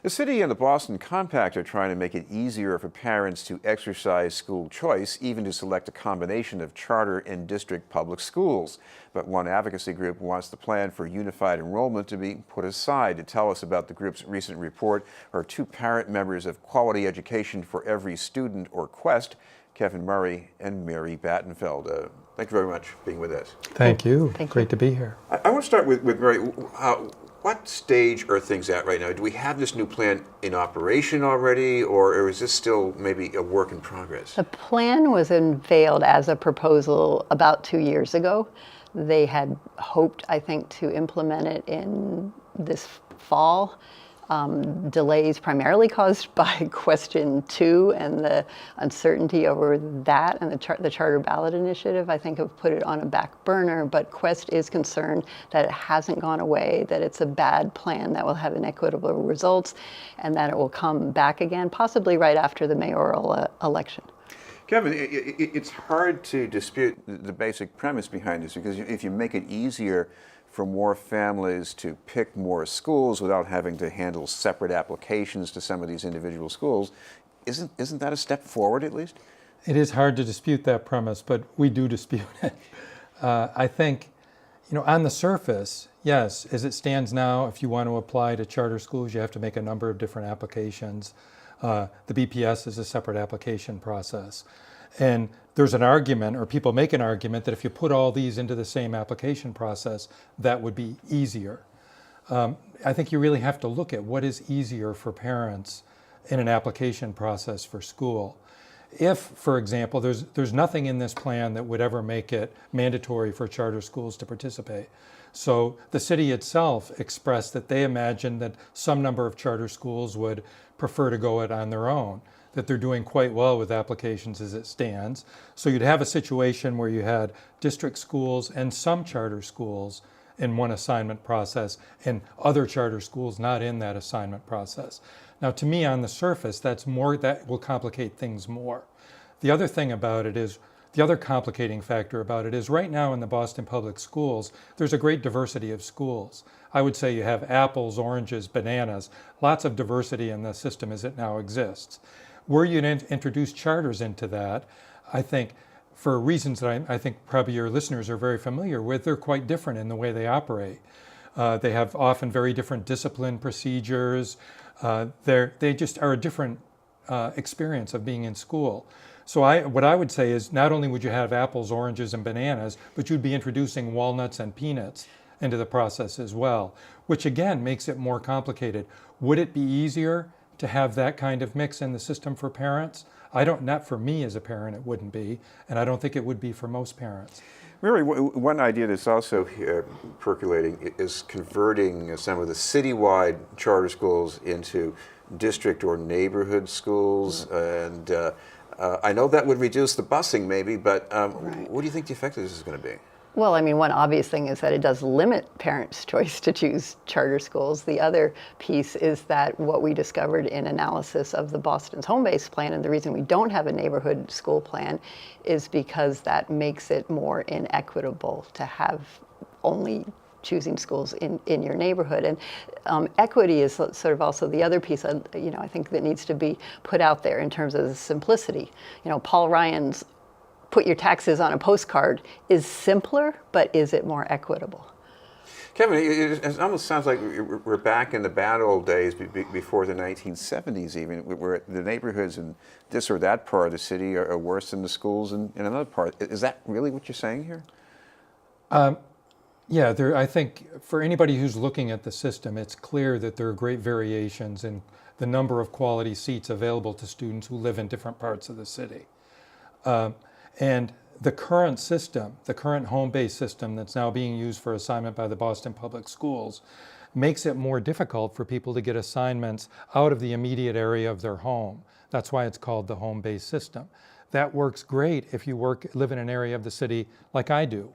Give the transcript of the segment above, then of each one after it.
The city and the Boston Compact are trying to make it easier for parents to exercise school choice, even to select a combination of charter and district public schools. But one advocacy group wants the plan for unified enrollment to be put aside. To tell us about the group's recent report are two parent members of Quality Education for Every Student, or QUEST, Kevin Murray and Mary Battenfeld. Thank you very much for being with us. Thank you. Thank Great you. to be here. I want to start with Mary. What stage are things at right now? Do we have this new plan in operation already, or is this still maybe a work in progress? The plan was unveiled as a proposal about 2 years ago. They had hoped, I think, to implement it in this fall. Delays primarily caused by question 2 and the uncertainty over that, and the charter ballot initiative, I think, have put it on a back burner. But Quest is concerned that it hasn't gone away, that it's a bad plan that will have inequitable results, and that it will come back again, possibly right after the mayoral election. Kevin, it's hard to dispute the basic premise behind this, because if you make it easier for more families to pick more schools without having to handle separate applications to some of these individual schools, isn't that a step forward at least? It is hard to dispute that premise, but we do dispute it. I think, on the surface, yes, as it stands now, if you want to apply to charter schools, you have to make a number of different applications. The BPS is a separate application process. And there's an argument, or people make an argument, that if you put all these into the same application process, that would be easier. I think you really have to look at what is easier for parents in an application process for school. If, for example, there's nothing in this plan that would ever make it mandatory for charter schools to participate. So the city itself expressed that they imagined that some number of charter schools would prefer to go it on their own, that they're doing quite well with applications as it stands. So you'd have a situation where you had district schools and some charter schools in one assignment process and other charter schools not in that assignment process. Now, to me, on the surface, that will complicate things more. The other thing about it is, the other complicating factor about it is, right now in the Boston Public Schools, there's a great diversity of schools. I would say you have apples, oranges, bananas, lots of diversity in the system as it now exists. Were you to introduce charters into that, I think, for reasons that I think probably your listeners are very familiar with, they're quite different in the way they operate. They have often very different discipline procedures. They just are a different experience of being in school. So what I would say is, not only would you have apples, oranges, and bananas, but you'd be introducing walnuts and peanuts into the process as well, which again makes it more complicated. Would it be easier to have that kind of mix in the system for parents? Not for me as a parent, it wouldn't be, and I don't think it would be for most parents. Mary, one idea that's also percolating is converting some of the citywide charter schools into district or neighborhood schools, and I know that would reduce the busing maybe, but Right. What do you think the effect of this is going to be? Well, I mean, one obvious thing is that it does limit parents' choice to choose charter schools. The other piece is that what we discovered in analysis of the Boston's home-based plan, and the reason we don't have a neighborhood school plan, is because that makes it more inequitable to have only choosing schools in your neighborhood. And equity is sort of also the other piece, I think, that needs to be put out there in terms of the simplicity. Paul Ryan's put your taxes on a postcard is simpler, but is it more equitable? Kevin, it almost sounds like we're back in the bad old days before the 1970s even, where the neighborhoods in this or that part of the city are worse than the schools in another part. Is that really what you're saying here? Yeah, I think for anybody who's looking at the system, it's clear that there are great variations in the number of quality seats available to students who live in different parts of the city. And the current system, the current home-based system that's now being used for assignment by the Boston Public Schools, makes it more difficult for people to get assignments out of the immediate area of their home. That's why it's called the home-based system. That works great if you live in an area of the city like I do,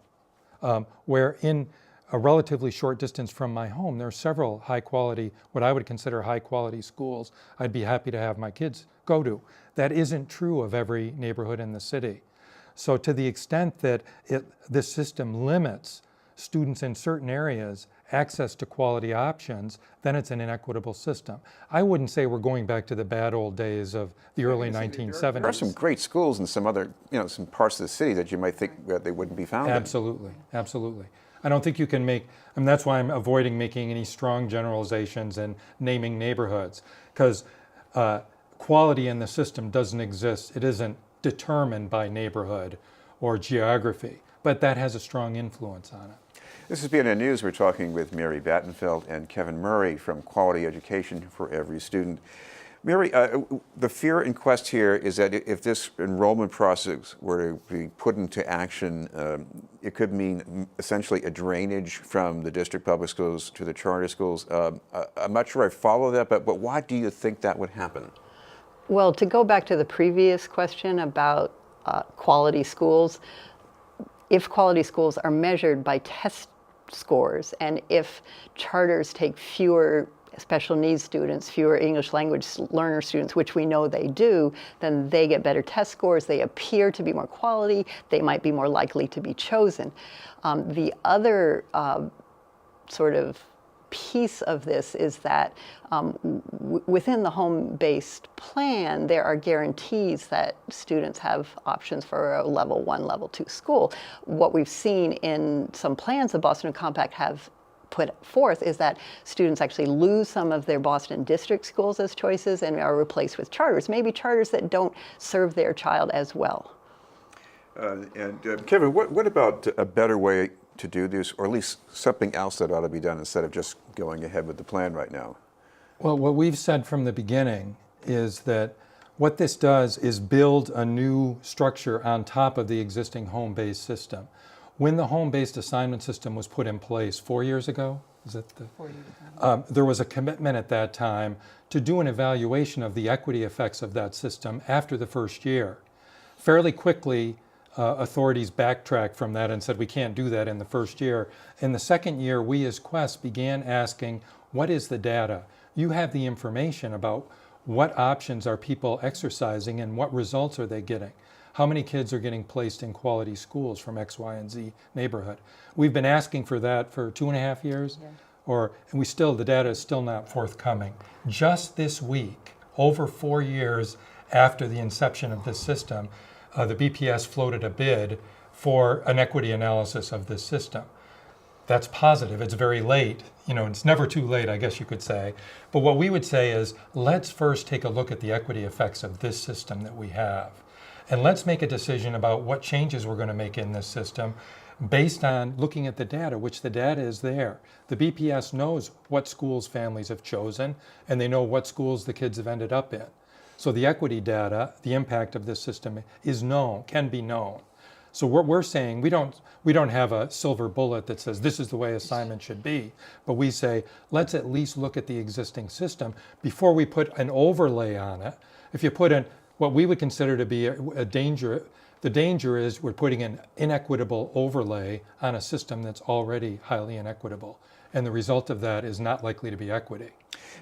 where in a relatively short distance from my home, there are several high-quality, what I would consider high-quality schools I'd be happy to have my kids go to. That isn't true of every neighborhood in the city. So to the extent that this system limits students in certain areas access to quality options, then it's an inequitable system. I wouldn't say we're going back to the bad old days of the early 1970s. There are some great schools in some other, some parts of the city that you might think that they wouldn't be found in. Absolutely, absolutely. I don't think you can make, that's why I'm avoiding making any strong generalizations and naming neighborhoods, because quality in the system doesn't exist. It isn't determined by neighborhood or geography, but that has a strong influence on it. This is BNN News. We're talking with Mary Battenfeld and Kevin Murray from Quality Education for Every Student. Mary, the fear in Quest here is that if this enrollment process were to be put into action, it could mean essentially a drainage from the district public schools to the charter schools. I'm not sure I follow that, but why do you think that would happen? Well, to go back to the previous question about quality schools, if quality schools are measured by test scores, and if charters take fewer special needs students, fewer English language learner students, which we know they do, then they get better test scores, they appear to be more quality, they might be more likely to be chosen. The other sort of piece of this is that within the home-based plan, there are guarantees that students have options for a level 1, level 2 school. What we've seen in some plans the Boston Compact have put forth is that students actually lose some of their Boston district schools as choices and are replaced with charters, maybe charters that don't serve their child as well. Kevin, what about a better way to do this, or at least something else that ought to be done instead of just going ahead with the plan right now? Well, what we've said from the beginning is that what this does is build a new structure on top of the existing home-based system. When the home-based assignment system was put in place 4 years ago, is it 4 years ago? There was a commitment at that time to do an evaluation of the equity effects of that system after the first year. Fairly quickly, authorities backtracked from that and said we can't do that in the first year. In the second year, we as Quest began asking, what is the data? You have the information about what options are people exercising and what results are they getting. How many kids are getting placed in quality schools from X, Y, and Z neighborhood? We've been asking for that for 2.5 years, and the data is still not forthcoming. Just this week, over 4 years after the inception of this system, the BPS floated a bid for an equity analysis of this system. That's positive. It's very late. It's never too late, I guess you could say. But what we would say is, let's first take a look at the equity effects of this system that we have. And let's make a decision about what changes we're going to make in this system based on looking at the data, which the data is there. The BPS knows what schools families have chosen, and they know what schools the kids have ended up in. So the equity data, the impact of this system is known, can be known. So what we're saying, we don't have a silver bullet that says this is the way assignment should be, but we say, let's at least look at the existing system before we put an overlay on it. If you put in what we would consider to be a danger, the danger is we're putting an inequitable overlay on a system that's already highly inequitable. And the result of that is not likely to be equity.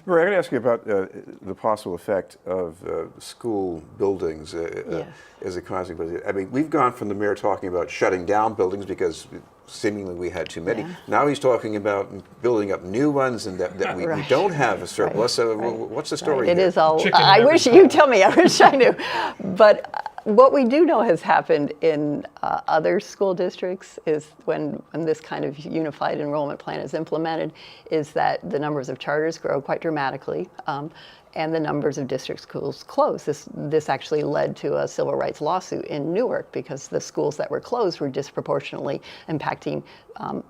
Mary, I'm going to ask you about the possible effect of school buildings as a consequence. I mean, we've gone from the mayor talking about shutting down buildings because seemingly we had too many. Yeah. Now he's talking about building up new ones and that we don't have a surplus. So what's the story here? It is all, I wish you tell me, I wish I knew. But what we do know has happened in other school districts is when this kind of unified enrollment plan is implemented, is that the numbers of charters grow quite dramatically. And the numbers of district schools close. This actually led to a civil rights lawsuit in Newark because the schools that were closed were disproportionately impacting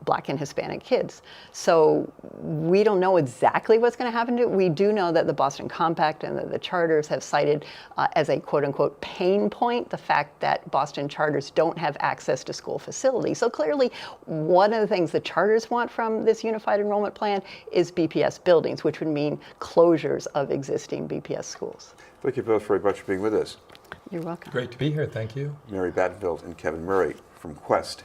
Black and Hispanic kids. So we don't know exactly what's going to happen to it. We do know that the Boston Compact and the charters have cited as a quote-unquote pain point the fact that Boston charters don't have access to school facilities. So clearly, one of the things the charters want from this unified enrollment plan is BPS buildings, which would mean closures of existing BPS schools. Thank you both very much for being with us. You're welcome. Great to be here. Thank you. Mary Battenfeld and Kevin Murray from Quest.